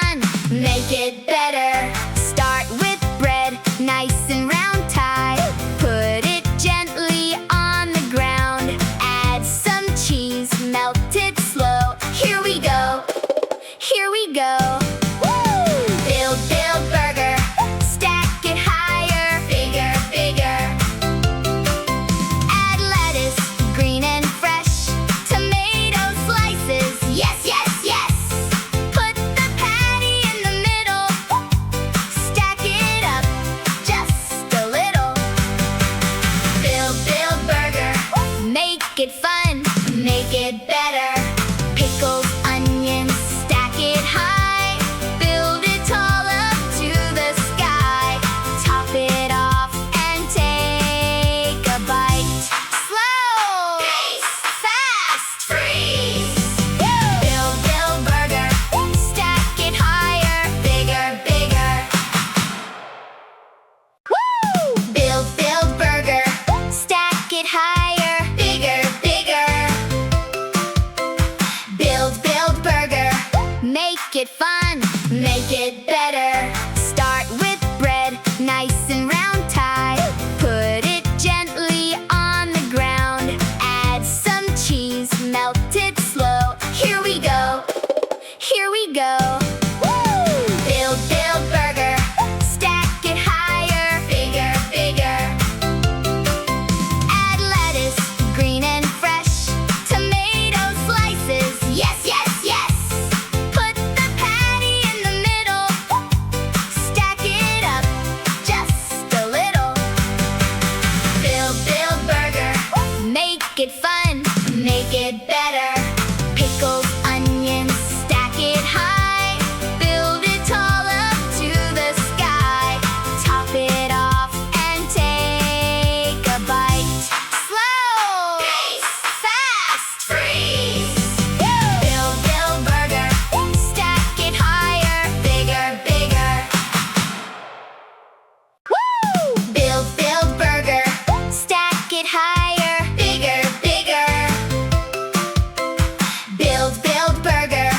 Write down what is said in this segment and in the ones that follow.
fun, make it better. Start with bread, nice and round, tie. Put it gently on the ground. Add some cheese, melt it slow. Here we go, here we go. Build, build burger, stack it higher, bigger, bigger. Add lettuce, green and fresh, tomato slices, yes, yes, yes. Put the patty in the middle, stack it up just a little. Build, build burger, make it fun, make it better. Pickles, onions, stack it high. Build it tall up to the sky. Top it off and take a bite. Slow, pace, fast, freeze. Build, build burger, stack it higher, bigger, bigger. Woo! Build, build burger, stack it higher, bigger, bigger. Build, build burger, make it fun, make it better. Start with bread, nice and round, tie. Put it gently on the ground. Add some cheese, melt it slow. Here we go, here we go. Build, build burger, stack it higher, bigger, bigger. Add lettuce, green and fresh, tomato slices, yes, yes, yes. Put the patty in the middle, stack it up just a little. Build, build burger, make it fun, make it better. Pickles, onions, stack it high. Build it tall up to the sky. Top it off and take a bite. Slow, pace, fast, freeze. Build, build burger, stack it higher, bigger, bigger. Woo! Build, build burger, stack it higher, bigger, bigger. Build, build burger,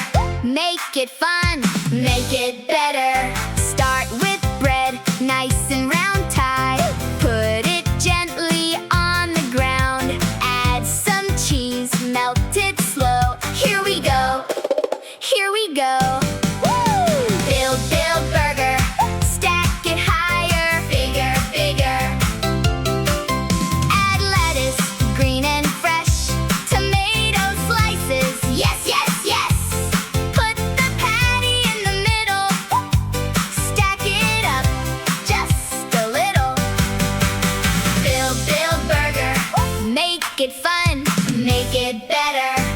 make it fun, make it better. Start with bread, nice and round, tie. Put it gently on the ground. Add some cheese, melt it slow. Here we go, here we go. Build, build burger, stack it higher, bigger, bigger. Add lettuce, green and fresh, tomato slices, yes, yes, yes. Put the patty in the middle, stack it up just a little. Build, build burger, make it fun, make it better.